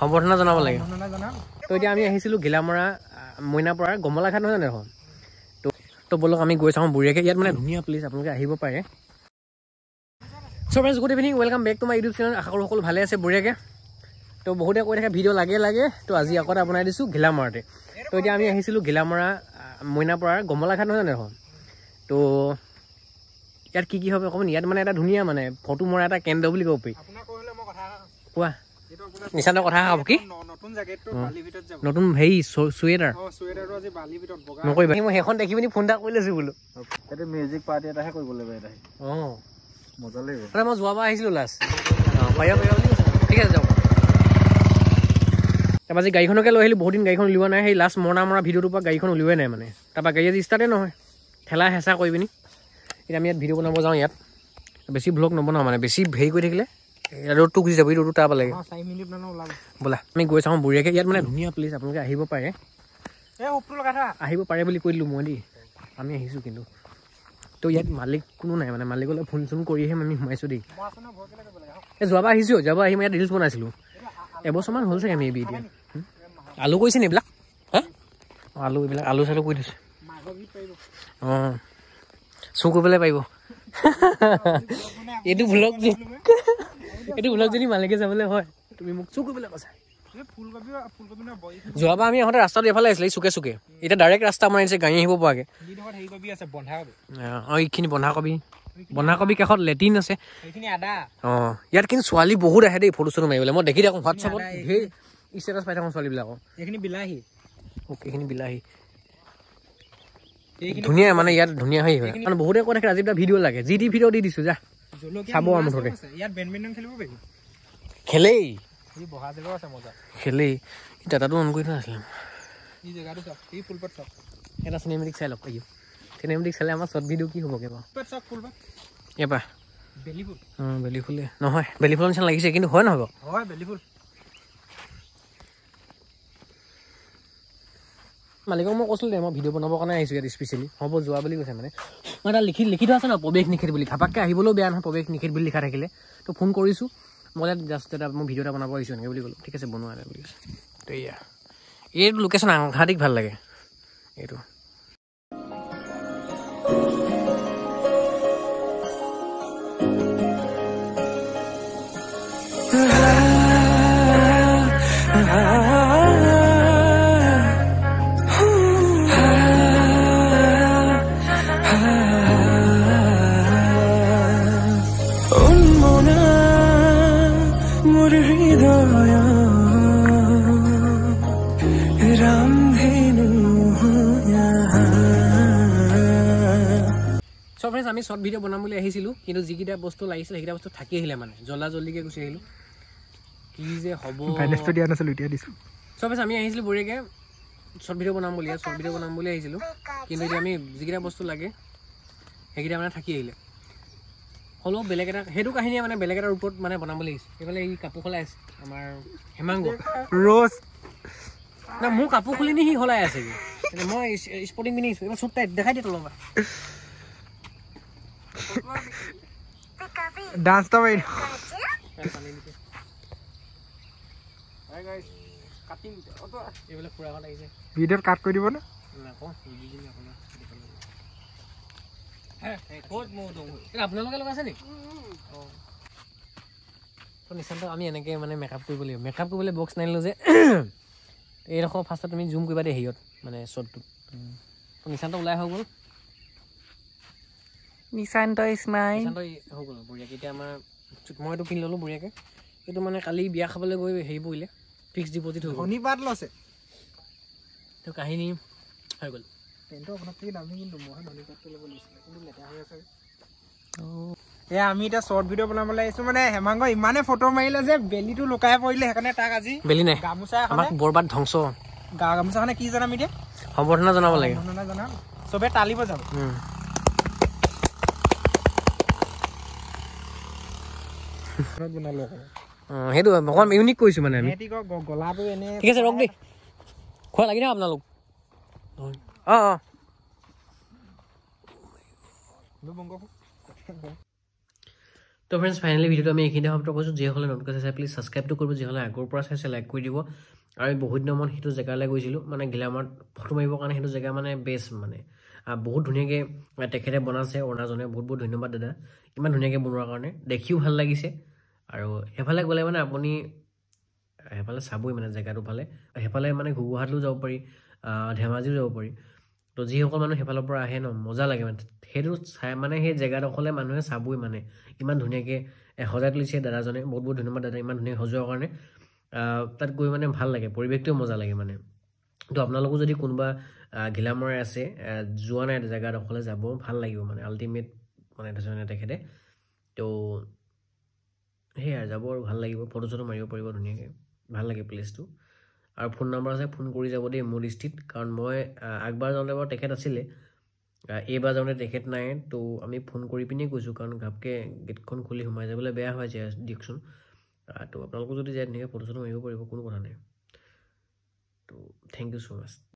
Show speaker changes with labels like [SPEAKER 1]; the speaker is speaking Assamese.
[SPEAKER 1] সম্বৰ্ধনা জনাব লাগে তো এতিয়া আমি আহিছিলোঁ ঘিলামৰা মইনাপাৰা গমলাঘাট নহয় জানো এখন তো বলক আমি গৈ চাওঁ বুঢ়ীয়াকে ইয়াত মানে ধুনীয়া প্লেচ আপোনালোকে আহিব পাৰে so' friends good evening welcome back to my YouTube channel আশা কৰোঁ সকলো ভালে আছে বুঢ়ীয়াকে তো বহুতে কৈ থাকে ভিডিঅ' লাগে তো আজি আকৌ এটা বনাই দিছোঁ ঘিলামৰাতে তো এতিয়া আমি আহিছিলোঁ ঘিলামৰা মইনাপাৰাৰ গমলাঘাট নহয় জানো এখন তো ইয়াত কি হ'ব অকণমান ইয়াত মানে এটা ধুনীয়া মানে ফটো মৰা এটা কেন্দ্ৰ বুলি ক'ব পাৰি কোৱা নিশান্তৰ কথা হ'ব কি নতুন হেৰি চুৱেটাৰ নকৰিবা মই সেইখন দেখি পিনি ফোন এটা কৰি লৈছোঁ বোলো
[SPEAKER 2] মিউজিক পাৰ্টি এটাহে কৰিব লাগিব এটা
[SPEAKER 1] অঁ
[SPEAKER 2] মজা লাগিব
[SPEAKER 1] মই যোৱাবাৰ আহিছিলোঁ লাষ্ট পাৰিবা বুলি ঠিক আছে যাওক তাৰপৰা আজি গাড়ীখনকে লৈ আহিলোঁ বহুত দিন গাড়ীখন উলিওৱা নাই সেই লাষ্ট মৰা ভিডিঅ'টোৰ পৰা গাড়ীখন উলিওৱাই নাই মানে তাৰপৰা গাড়ী আজি ষ্টাৰ্টেই নহয় ঠেলা হেঁচা কৰি পিনি এতিয়া আমি ইয়াত ভিডিঅ' বনাব যাওঁ ইয়াত বেছি ভ্লগ নবনাওঁ মানে বেছি হেৰি কৰি থাকিলে ৰ'দটো গুচি যাব এই ৰ'দটো তাৰ পৰা লাগে ব'লা আমি গৈ চাওঁ বুঢ়ীয়াকে ইয়াত মানে ধুনীয়া প্লেচ আপোনালোকে আহিব পাৰে আহিব পাৰে বুলি কৈ দিলোঁ মই দেই আমি আহিছোঁ কিন্তু তো ইয়াত মালিক কোনো নাই মানে মালিকলৈ ফোন চোন কৰিহে আমি সোমাইছোঁ দেই এই যোৱাবাৰ আহিছোঁ যোৱাবাৰ আহি মই ইয়াত ৰিলচ বনাইছিলোঁ এবছৰমান হ'ল চাগে আমি এবি এতিয়া আলু কৰিছে নি এইবিলাক হা আলু এইবিলাক আলু চালু কৰি দিছে অঁ চুৰ কৰিবলৈ পাৰিব এইটো ভ্লগ যদি মালিকে যাবলৈ হয় তুমি মোক চুৰ কৰিবলৈ কৈছা যোৱাবাৰ আমি আহোঁতে ৰাস্তাটো এইফালে আহিছিলে চুকে চুকে এতিয়া ডাইৰেক্ট ৰাস্তা বনাইছে গাড়ী আহিব পৰাকৈ অঁ এইখিনি বন্ধাকবি কাষত লেট্ৰিন আছে অঁ ইয়াত কিন্তু ছোৱালী বহুত আহে দেই ফটো চটো মাৰিবলৈ মই দেখি থাকোঁ হোৱাটছআপত ধেৰ ষ্টেটাছ পাই থাকোঁ ছোৱালীবিলাকৰ এইখিনি বিলাহী ধুনীয়া মানে ইয়াত ধুনীয়া হৈ হয় মানে বহুতে কৈ থাকে আজি এটা ভিডিঅ' লাগে যি টি ভিডিঅ' দি দিছোঁ যা চাব আৰু মুঠতে খেলেই দাদাটো অন কৰি থোৱা আছিলে এটা চিনেমেটিক চাই লওক পাৰিব চিনেমেটিক চালে আমাৰ শ্বৰ্ট ভিডিঅ' কি হ'বগৈ বাৰু এবাৰ বেলি ফুলে নহয় বেলি ফুলৰ নিচিনা লাগিছে কিন্তু হয় নহয় বাৰু মালিকক মই কৈছিলোঁ দে মই ভিডিঅ' বনাবৰ কাৰণে আহিছোঁ ইয়াত স্পেচিয়েলি হ'ব যোৱা বুলি কৈছে মানে মই এটা লিখি থোৱা আছে ন প্ৰৱেশ নিষেধ বুলি ঘাপাককৈ আহিবলৈও বেয়া নহয় প্ৰৱেশ নিষেধ বুলি লিখা থাকিলে তো ফোন কৰিছোঁ মই ইয়াত জাষ্ট এটা মই ভিডিঅ' এটা বনাব আহিছোঁ এনেকৈ বুলি ক'লোঁ ঠিক আছে বনোৱা নাই বুলি কৈছে তো এয়া এইটো লোকেশ্যন সাংঘাতিক ভাল লাগে এইটো চ' ফ্ৰেণ্ডছ আমি শ্বৰ্ট ভিডিঅ' বনাম বুলি আহিছিলোঁ কিন্তু যিকেইটা বস্তু লাগিছিলে সেইকেইটা বস্তু থাকি আহিলে মানে জল্দিকৈ গুচি আহিলোঁ কি যে হ'ব দিয়া নাছিলোঁ এতিয়া দিছোঁ চ' ফ্ৰেণ্ডছ আমি আহিছিলোঁ বঢ়িয়াকৈ শ্বৰ্ট ভিডিঅ' বনাম বুলি আহিছিলোঁ কিন্তু এতিয়া আমি যিকেইটা বস্তু লাগে সেইকেইটা মানে থাকি আহিলে হ'লেও বেলেগ এটা সেইটো কাহিনীয়ে মানে বেলেগ এটা ৰূপত মানে বনাম বুলি আহিছোঁ এইফালে এই কাপোৰ সলাই আছে আমাৰ হেমাংগ ৰ'জ না মোৰ কাপোৰ খুলি নি সি সলাই আছে মই স্পৰ্টিং পিন্ধি আহিছোঁ এইবাৰ চুট টাইট দেখাই দিয়ে তলৰ পৰা ডান্সটা মাৰি ভিডিঅ'ত কাট কৰি দিব না আপোনালোকে লগাইছে নেকি নিশ্চয় আমি এনেকৈ মানে মেকআপ কৰিব লাগিব মেকআপ কৰিবলৈ বক্স নানিলোঁ যে এইডোখৰ ফাৰ্ষ্টত তুমি জুম কৰিবা দেই হেৰিয়ত মানে শ্বটটোত নিশান্ত ওলাই হৈ গ'ল নিশান্ত হৈ গ'ল বঢ়িয়াকৈ এতিয়া আমাৰ মইতো কিনি ল'লোঁ বঢ়িয়াকৈ এইটো মানে কালি বিয়া খাবলৈ গৈ হেৰি পৰিলে ফিক্স ডিপজিট হৈ গ'ল শনিবাৰ লৈছে তো কাহিনী হৈ গ'ল
[SPEAKER 2] এয়া আমি এতিয়া শ্বৰ্ট ভিডিঅ' বনাবলৈ আহিছোঁ মানে হেমাংগ ইমানে ফটো মাৰিলে যে বেলিটো লুকাই পৰিলে সেইকাৰণে তাক আজি
[SPEAKER 1] বেলি নাই গামোচা আমাক বৰবাদ ধ্বংস
[SPEAKER 2] গামোচাখনে কি জনাম এতিয়া
[SPEAKER 1] সম্বৰ্ধনা জনাব লাগে
[SPEAKER 2] জনাম চবে তালিব যাব
[SPEAKER 1] সেইটো অকণমান ইউনিক কৰিছোঁ মানে আমি
[SPEAKER 2] গলাটো এনে
[SPEAKER 1] ঠিক আছে ৰখ দেই খোৱা লাগি না আপোনালোক অঁ তো ফ্ৰেণ্ডছ ফাইনেলি ভিডিঅ'টো আমি এইখিনিতে সমাপ্ত কৰিছোঁ যিসকলে নতুনকৈ চাইছে প্লিজ ছাবস্ক্ৰাইবটো কৰিব যিসকলে আগৰ পৰা চাইছে লাইক কৰি দিব আৰু আমি বহুত দিনৰ মূৰত সেইটো জেগালৈ গৈছিলোঁ মানে গ্লেমাৰত ফটো মাৰিবৰ কাৰণে সেইটো জেগা মানে বেষ্ট মানে বহুত ধুনীয়াকৈ তেখেতে বনাইছে অৰুণাজনে বহুত ধন্যবাদ দাদা ইমান ধুনীয়াকৈ বনোৱাৰ কাৰণে দেখিও ভাল লাগিছে আৰু সেইফালে গ'লে মানে আপুনি সেইফালে চাবই মানে জেগাটো ফালে সেইফালে মানে গুৱাহাটীও যাব পাৰি ধেমাজিও যাব পাৰি তো যিসকল মানুহ সেইফালৰ পৰা আহে ন মজা লাগে মানে সেইটো চাই মানে সেই জেগাডোখৰলৈ মানুহে চাবই মানে ইমান ধুনীয়াকৈ সজাই তুলিছে দাদাজনে বহুত ধন্যবাদ দাদা ইমান ধুনীয়াকৈ সজোৱাৰ কাৰণে তাত গৈ মানে ভাল লাগে পৰিৱেশটোও মজা লাগে মানে তো আপোনালোকো যদি কোনোবা ঘিলামৰে আছে যোৱা নাই জেগাডোখৰলৈ যাব ভাল লাগিব মানে আল্টিমেট মানে তেখেতে তো সেয়াই যাব আৰু ভাল লাগিব ফটো চটো মাৰিব পাৰিব ধুনীয়াকৈ ভাল লাগে প্লেচটো আৰু ফোন নম্বৰ আছে ফোন কৰি যাব দেই মোৰ দৃষ্টিত কাৰণ মই আগবাৰ যাওঁতে বাৰু তেখেত আছিলে এইবাৰ যাওঁতে তেখেত নাই তো আমি ফোন কৰি পিনেই গৈছোঁ কাৰণ ঘাপকৈ গেটখন খুলি সোমাই যাবলৈ বেয়া হয় দিয়কচোন তো আপোনালোকো যদি যায় ধুনীয়াকৈ ফটো চটো মাৰিব পাৰিব কোনো কথা নাই তো থেংক ইউ ছ' মাছ